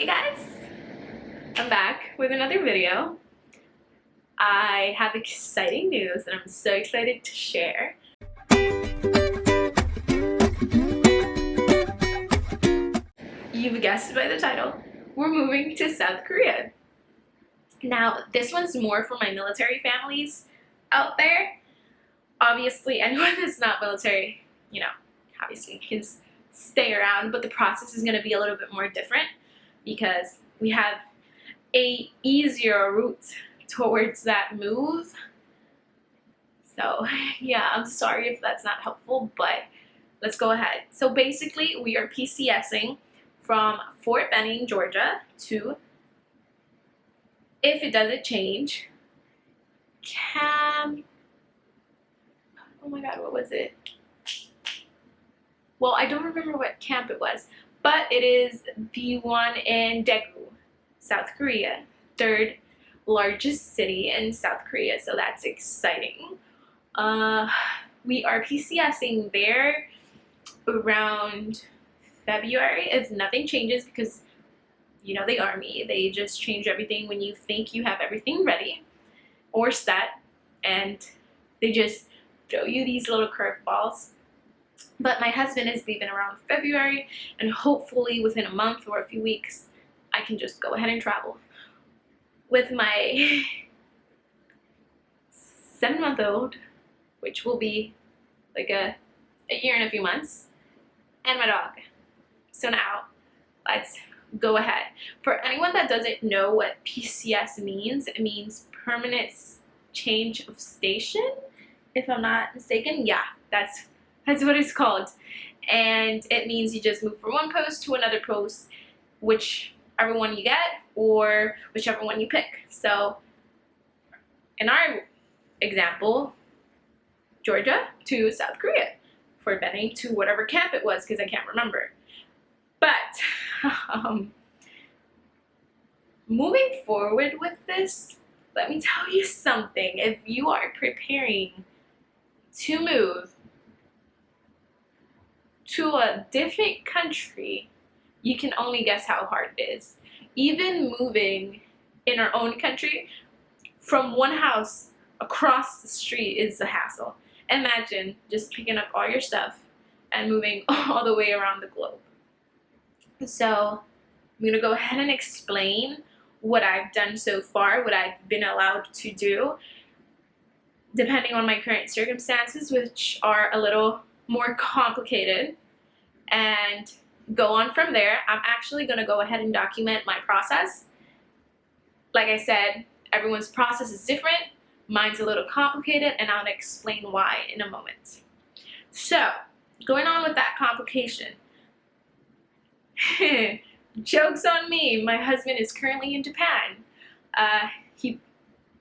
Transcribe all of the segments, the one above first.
Hey guys, I'm back with another video. I have exciting news and I'm so excited to share. You've guessed by the title, we're moving to South Korea. Now, this one's more for my military families out there. Obviously, anyone that's not military, obviously can stay around, but the process is going to be a little bit more different because we have a easier route towards that move. So yeah, I'm sorry if that's not helpful, but let's go ahead. So basically we are PCSing from Fort Benning, Georgia to, if it doesn't change, oh my god, what was it? Well, I don't remember what camp it was, but it is the one in Daegu, South Korea, third largest city in South Korea, so that's exciting. We are PCSing there around February if nothing changes, because you know the Army, they just change everything when you think you have everything ready or set, and they just throw you these little curveballs. But my husband is leaving around February, and hopefully within a month or a few weeks I can just go ahead and travel with my 7-month-old, which will be like a year and a few months, and my dog. So now let's go ahead. For anyone that doesn't know what PCS means, it means permanent change of station, if I'm not mistaken. Yeah, that's what it's called. And it means you just move from one post to another post, whichever one you get or whichever one you pick. So in our example, Georgia to South Korea, Fort Benning to whatever camp it was, because I can't remember. But moving forward with this, let me tell you something. If you are preparing to move to a different country, you can only guess how hard it is. Even moving in our own country, from one house across the street is a hassle. Imagine just picking up all your stuff and moving all the way around the globe. So I'm gonna go ahead and explain what I've done so far, what I've been allowed to do, depending on my current circumstances, which are a little more complicated, and go on from there. I'm actually gonna go ahead and document my process. Like I said, everyone's process is different. Mine's a little complicated, and I'll explain why in a moment. So, going on with that complication. Joke's on me, my husband is currently in Japan. He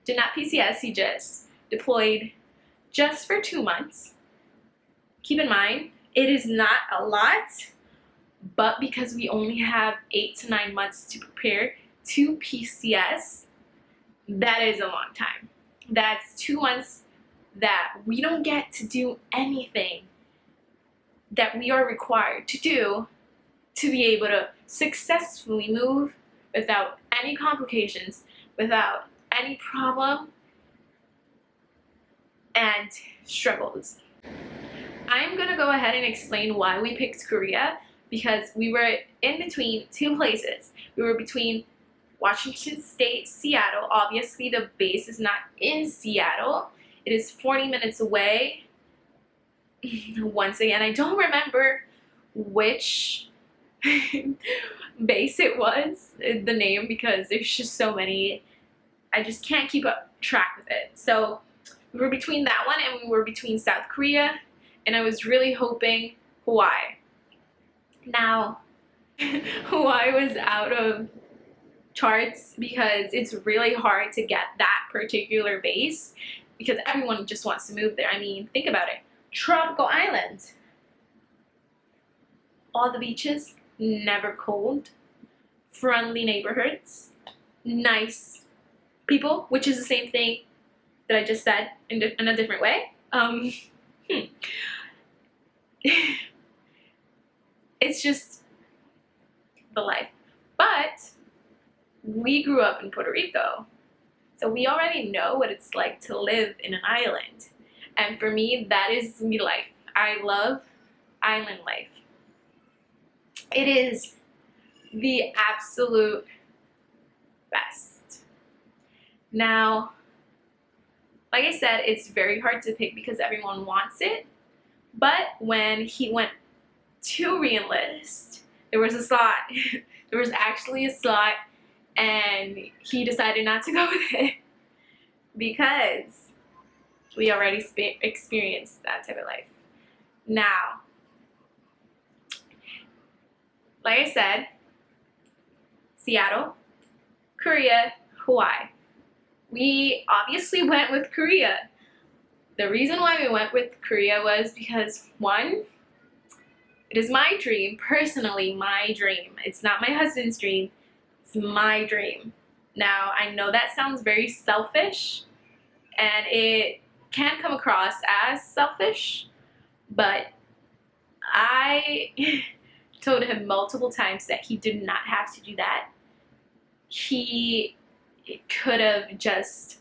did not PCS, he just deployed just for 2 months. Keep in mind, it is not a lot, but because we only have 8 to 9 months to prepare to PCS, that is a long time. That's 2 months that we don't get to do anything that we are required to do to be able to successfully move without any complications, without any problem and struggles. I'm gonna go ahead and explain why we picked Korea, because we were in between 2 places. We were between Washington State, Seattle. Obviously the base is not in Seattle. It is 40 minutes away. Once again, I don't remember which base it was, the name, because there's just so many. I just can't keep up track with it. So we were between that one, and we were between South Korea, and I was really hoping Hawaii. Now, Hawaii was out of charts because it's really hard to get that particular base, because everyone just wants to move there. I mean, think about it. Tropical island. All the beaches, never cold. Friendly neighborhoods. Nice people, which is the same thing that I just said in a different way. It's just the life. But But we grew up in Puerto Rico, so we already know what it's like to live in an island. And for me, that is me life. I love island life. It is the absolute best. Now, like I said, it's very hard to pick because everyone wants it. But when he went to re-enlist, there was a slot. There was actually a slot, and he decided not to go with it because we already experienced that type of life. Now, like I said, Seattle, Korea, Hawaii. We obviously went with Korea. The reason why we went with Korea was because, one, it is my dream, personally my dream. It's not my husband's dream, it's my dream. Now, I know that sounds very selfish, and it can come across as selfish, but I told him multiple times that he did not have to do that. He could have just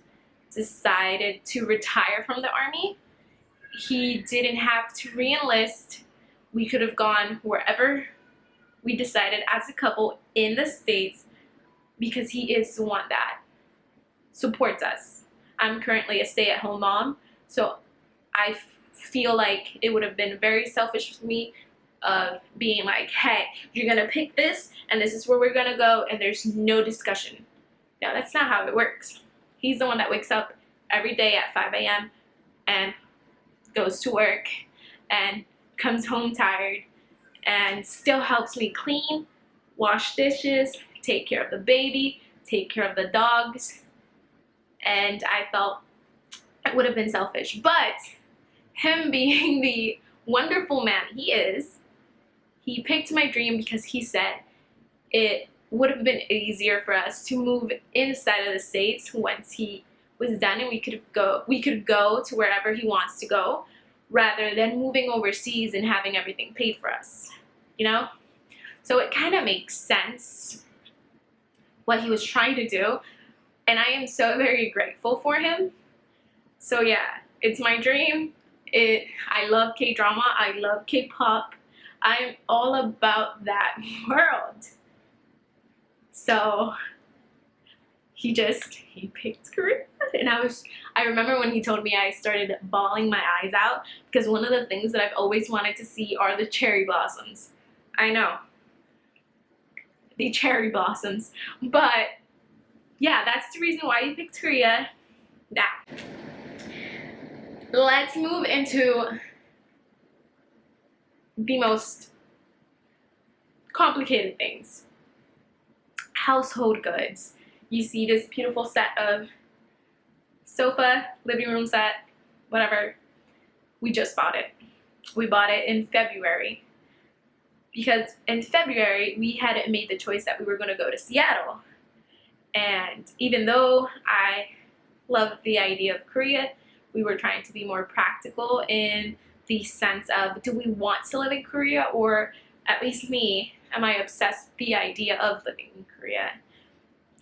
decided to retire from the army. He didn't have to re-enlist. We could have gone wherever we decided as a couple in the States because he is the one that supports us. I'm currently a stay-at-home mom, so I feel like it would have been very selfish for me of being like, hey, you're gonna pick this and this is where we're gonna go and there's no discussion. No, that's not how it works. He's the one that wakes up every day at 5 a.m. and goes to work and comes home tired and still helps me clean, wash dishes, take care of the baby, take care of the dogs. And I felt it would have been selfish. But him being the wonderful man he is, he picked my dream because he said it would have been easier for us to move inside of the States once he was done, and we could go to wherever he wants to go rather than moving overseas and having everything paid for us, you know? So it kind of makes sense what he was trying to do, and I am so very grateful for him. So yeah, it's my dream. I love K-drama, I love K-pop. I'm all about that world. So he picked Korea, and I remember when he told me, I started bawling my eyes out because one of the things that I've always wanted to see are the cherry blossoms. I know, the cherry blossoms, but yeah, that's the reason why he picked Korea. Now, let's move into the most complicated things. Household goods. You see this beautiful set of sofa, living room set, whatever. We just bought it. We bought it in February because in February we had made the choice that we were going to go to Seattle. And even though I loved the idea of Korea, we were trying to be more practical in the sense of, do we want to live in Korea, or at least me, am I obsessed with the idea of living in Korea?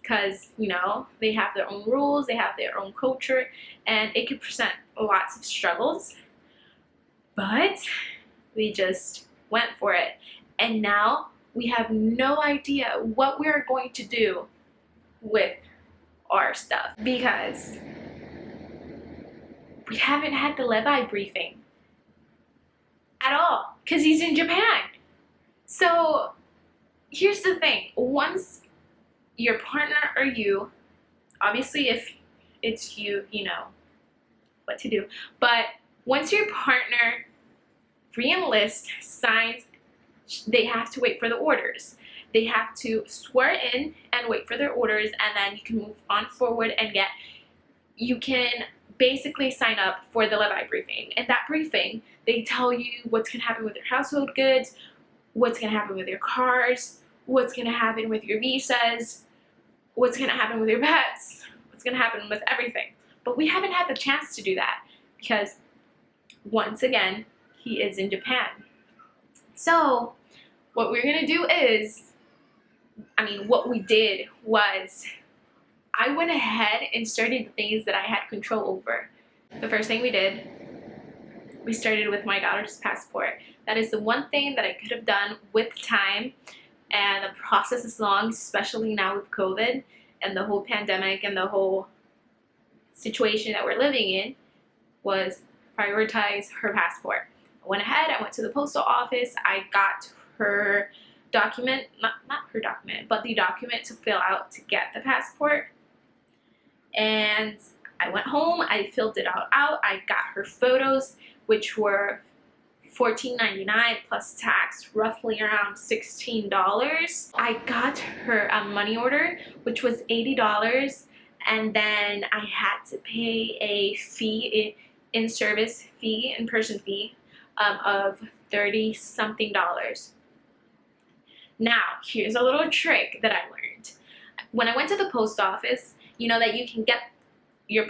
Because, you know, they have their own rules, they have their own culture, and it could present lots of struggles. But we just went for it. And now we have no idea what we're going to do with our stuff because we haven't had the Levi briefing at all because he's in Japan. So here's the thing, once your partner or you, obviously if it's you, you know what to do, but once your partner re-enlists, signs, they have to wait for the orders. They have to swear in and wait for their orders, and then you can move on forward and you can basically sign up for the Levi briefing. And that briefing, they tell you what's going to happen with your household goods, what's going to happen with your cars, what's going to happen with your visas, what's going to happen with your pets, what's going to happen with everything. But we haven't had the chance to do that because, once again, he is in Japan. So what we're going to do is what we did was I went ahead and started things that I had control over. The first thing we did, we started with my daughter's passport. That is the one thing that I could have done with time, and the process is long, especially now with COVID and the whole pandemic and the whole situation that we're living in, was prioritize her passport. I went ahead, I went to the postal office, I got her document, not her document, but the document to fill out to get the passport. And I went home, I filled it out, I got her photos, which were $14.99 plus tax, roughly around $16. I got her a money order, which was $80, and then I had to pay a fee, in-service fee, in-person fee, of $30-something. Now, here's a little trick that I learned. When I went to the post office, you know that you can get your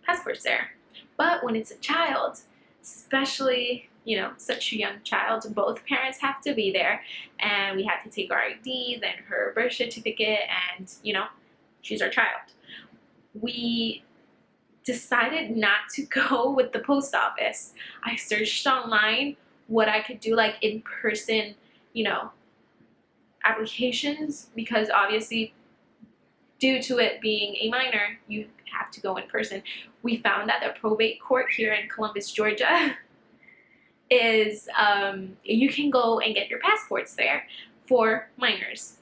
passports there. But when it's a child, especially, you know, such a young child, both parents have to be there, and we have to take our IDs and her birth certificate, and, you know, she's our child. We decided not to go with the post office. I searched online what I could do, like in-person, you know, applications, because obviously due to it being a minor, you have to go in person. We found that the probate court here in Columbus, Georgia is, you can go and get your passports there for minors.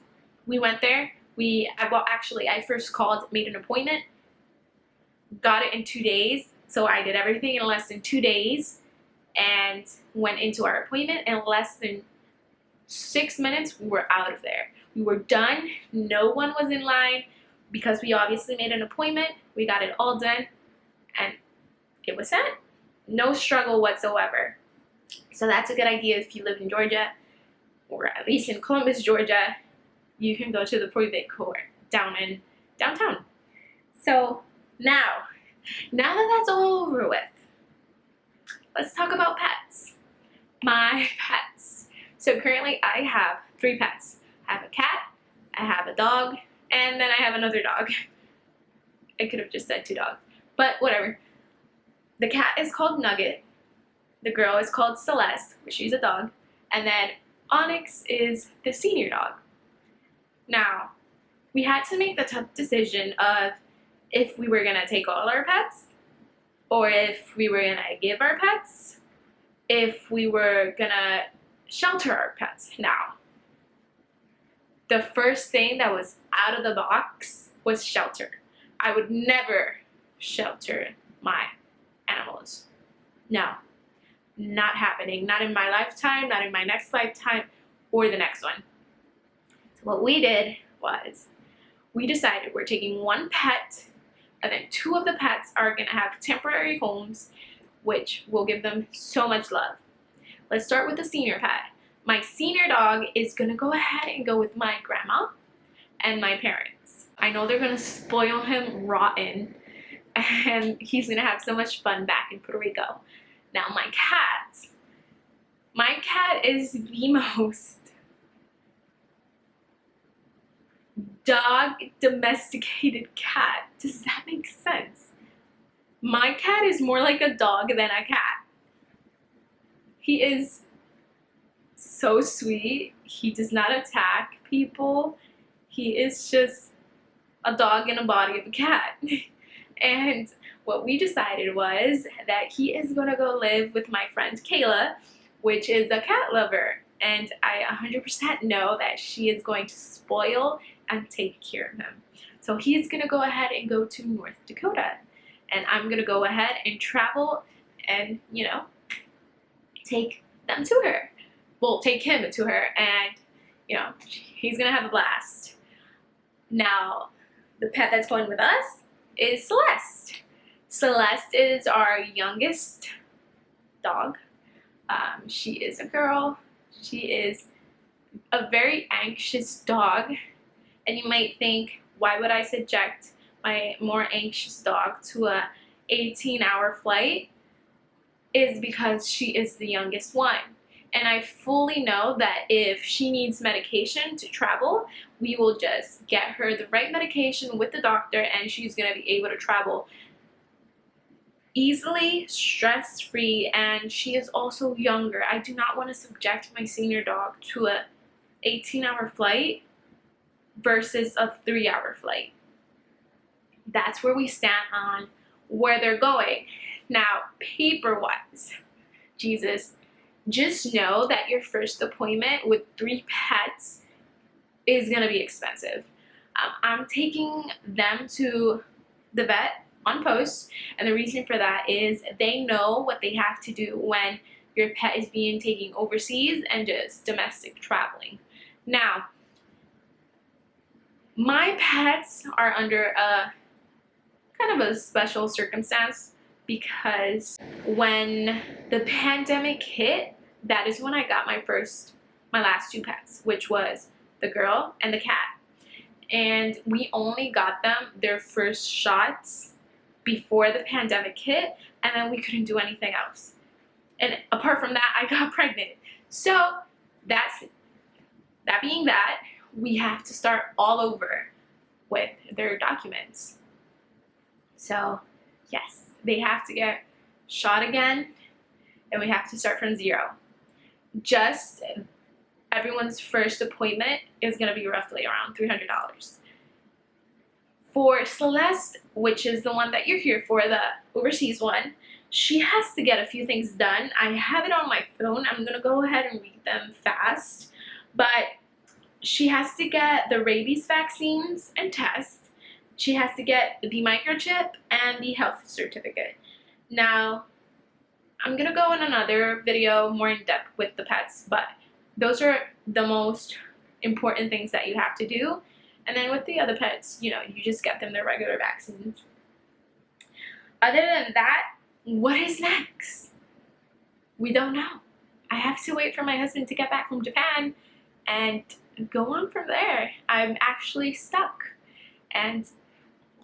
We went there. I first called, made an appointment, got it in 2 days. So I did everything in less than 2 days and went into our appointment. In less than 6 minutes, we were out of there. We were done. No one was in line because we obviously made an appointment. We got it all done and it was sent. No struggle whatsoever. So that's a good idea if you live in Georgia, or at least in Columbus, Georgia. You can go to the probate court down in downtown. So now that that's all over with, let's talk about pets. My pets. So currently I have 3 pets. I have a cat, I have a dog, and then I have another dog. I could have just said 2 dogs, but whatever. The cat is called Nugget. The girl is called Celeste, which she's a dog. And then Onyx is the senior dog. Now, we had to make the tough decision of if we were gonna take all our pets, or if we were gonna give our pets, if we were gonna shelter our pets. Now, the first thing that was out of the box was shelter. I would never shelter my animals. No, not happening. Not in my lifetime, not in my next lifetime, or the next one. So what we did was we decided we're taking 1 pet, and then 2 of the pets are gonna have temporary homes, which will give them so much love. Let's start with the senior pet. My senior dog is gonna go ahead and go with my grandma and my parents. I know they're gonna spoil him rotten, and he's gonna have so much fun back in Puerto Rico. Now my cat is the most dog domesticated cat. Does that make sense? My cat is more like a dog than a cat. He is so sweet. He does not attack people. He is just a dog in a body of a cat. And what we decided was that he is gonna go live with my friend Kayla, which is a cat lover. And I 100% know that she is going to spoil and take care of him. So he's gonna go ahead and go to North Dakota. And I'm gonna go ahead and travel and, you know, take them to her. Well, take him to her, and, you know, he's gonna have a blast. Now, the pet that's going with us is Celeste. Celeste is our youngest dog. She is a girl. She is a very anxious dog. And you might think, why would I subject my more anxious dog to a 18-hour flight? Is because she is the youngest one. And I fully know that if she needs medication to travel, we will just get her the right medication with the doctor and she's going to be able to travel easily, stress-free, and she is also younger. I do not want to subject my senior dog to a 18-hour flight versus a 3-hour flight. That's where we stand on where they're going. Now, paper-wise, Jesus, just know that your first appointment with 3 pets is going to be expensive. I'm taking them to the vet on post, and the reason for that is they know what they have to do when your pet is being taken overseas and just domestic traveling. Now, my pets are under a kind of a special circumstance because when the pandemic hit, that is when I got my last 2 pets, which was the girl and the cat. And we only got them their first shots before the pandemic hit, and then we couldn't do anything else. And apart from that, I got pregnant. So that being that, we have to start all over with their documents. So yes, they have to get shot again, and we have to start from 0. Just everyone's first appointment is going to be roughly around $300. For Celeste, which is the one that you're here for, the overseas one, she has to get a few things done. I have it on my phone. I'm going to go ahead and read them fast. But she has to get the rabies vaccines and tests. She has to get the microchip and the health certificate. Now, I'm going to go in another video more in depth with the pets, but those are the most important things that you have to do. And then with the other pets, you just get them their regular vaccines. Other than that, what is next? We don't know. I have to wait for my husband to get back from Japan and go on from there. I'm actually stuck. And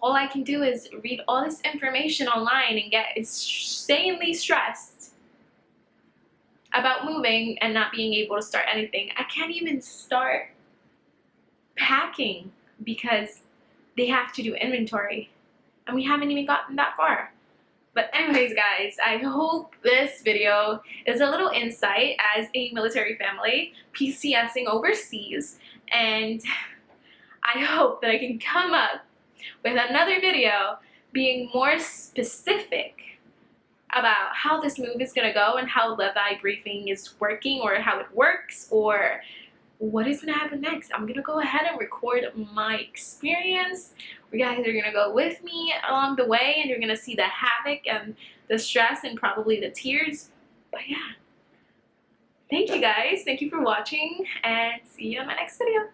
all I can do is read all this information online and get insanely stressed about moving and not being able to start anything. I can't even start packing because they have to do inventory, and we haven't even gotten that far. But anyways, guys, I hope this video is a little insight as a military family PCSing overseas, and I hope that I can come up with another video being more specific about how this move is going to go and how the briefing is working, or how it works, or what is going to happen next. I'm going to go ahead and record my experience. You guys are going to go with me along the way, and you're going to see the havoc and the stress and probably the tears. But yeah, thank you guys. Thank you for watching, and see you in my next video.